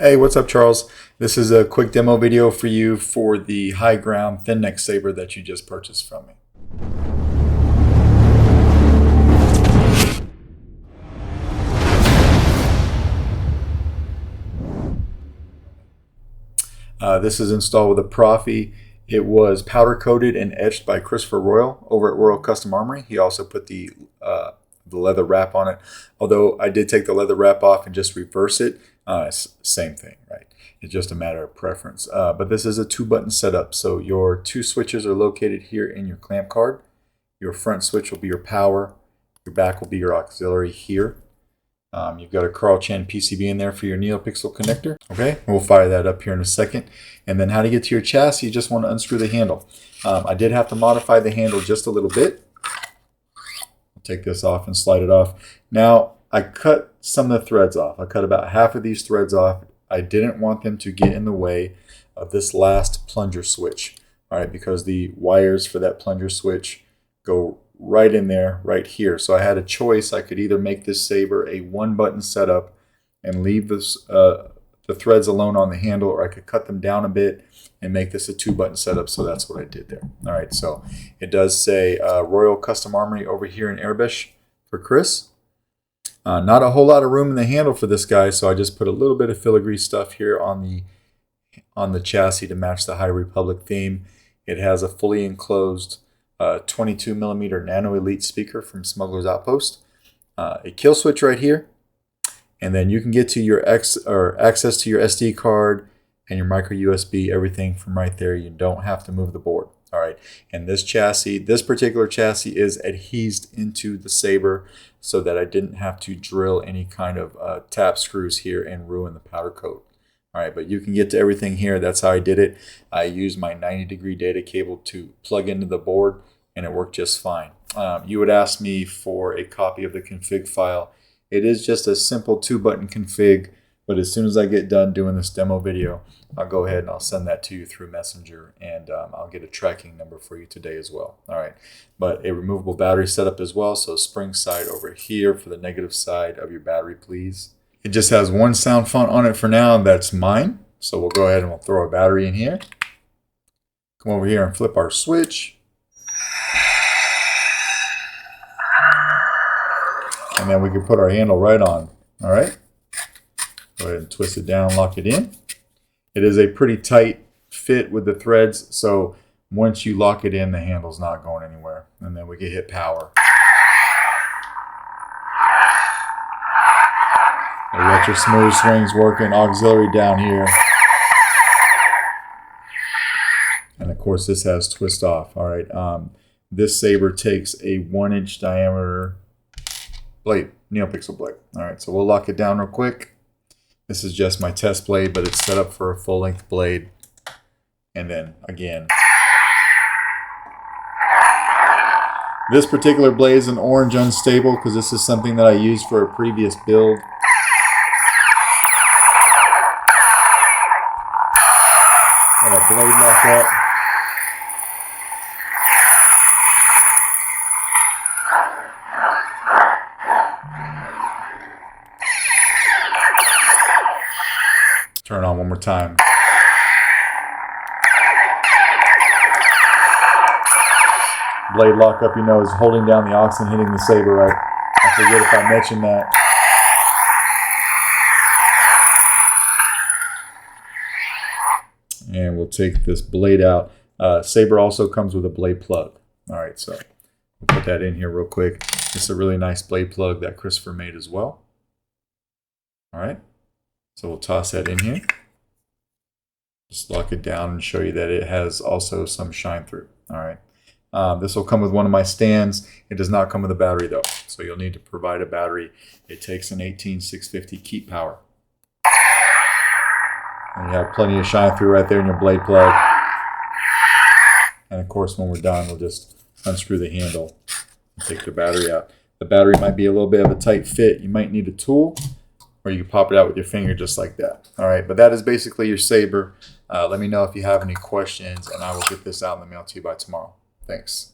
Hey, what's up, Charles? This is a quick demo video for you for the high ground thin neck saber that you just purchased from me. This is installed with a Proffie. It was powder coated and etched by Christopher Royal over at Royal Custom Armory. He also put the leather wrap on it. Although I did take the leather wrap off and just reverse it, same thing, right? It's just a matter of preference. But this is a 2-button setup. So your 2 switches are located here in your clamp card. Your front switch will be your power. Your back will be your auxiliary here. You've got a Carl Chan PCB in there for your Neopixel connector. Okay, we'll fire that up here in a second. And then how to get to your chassis, you just want to unscrew the handle. I did have to modify the handle just a little bit. I'll take this off and slide it off. Now, I cut some of the threads off. I cut about half of these threads off. I didn't want them to get in the way of this last plunger switch, all right, because the wires for that plunger switch go right in there, right here. So I had a choice. I could either make this saber a 1-button setup and leave this, the threads alone on the handle, or I could cut them down a bit and make this a 2-button setup. So that's what I did there. All right, so it does say Royal Custom Armory over here in Airbrush for Chris. Not a whole lot of room in the handle for this guy, so I just put a little bit of filigree stuff here on the chassis to match the High Republic theme. It has a fully enclosed 22mm Nano Elite speaker from Smuggler's Outpost, a kill switch right here, and then you can get to your access to your SD card and your micro USB, everything from right there. You don't have to move the board. All right, and this chassis, this particular chassis is adhesed into the saber so that I didn't have to drill any kind of tap screws here and ruin the powder coat. All right, but you can get to everything here. That's how I did it. I used my 90-degree data cable to plug into the board, and it worked just fine. You would ask me for a copy of the config file. It is just a simple 2-button config, but as soon as I get done doing this demo video, I'll go ahead and I'll send that to you through Messenger, and I'll get a tracking number for you today as well. All right, but a removable battery setup as well. So spring side over here for the negative side of your battery, please. It just has one sound font on it for now. That's mine. So we'll go ahead and we'll throw a battery in here. Come over here and flip our switch. And then we can put our handle right on. All right. Go ahead and twist it down, lock it in. It is a pretty tight fit with the threads, so once you lock it in, the handle's not going anywhere. And then we can hit power. You got your smooth swings working, auxiliary down here. And of course, this has twist off. All right, this saber takes a 1-inch diameter blade, Neopixel blade. All right, so we'll lock it down real quick. This is just my test blade, but it's set up for a full-length blade. And then, again, this particular blade is an orange unstable because this is something that I used for a previous build. Got a blade lock up. Turn it on one more time. Blade lock up, you know, is holding down the aux and hitting the saber right. I forget if I mentioned that. And we'll take this blade out. Saber also comes with a blade plug. All right, so we'll put that in here real quick. It's a really nice blade plug that Christopher made as well. All right. So we'll toss that in here. Just lock it down and show you that it has also some shine through. All right. This will come with one of my stands. It does not come with a battery though. So you'll need to provide a battery. It takes an 18650 keep power. And you have plenty of shine through right there in your blade plug. And of course, when we're done, we'll just unscrew the handle and take the battery out. The battery might be a little bit of a tight fit. You might need a tool, or you can pop it out with your finger just like that. All right, but that is basically your saber. Let me know if you have any questions, and I will get this out in the mail to you by tomorrow. Thanks.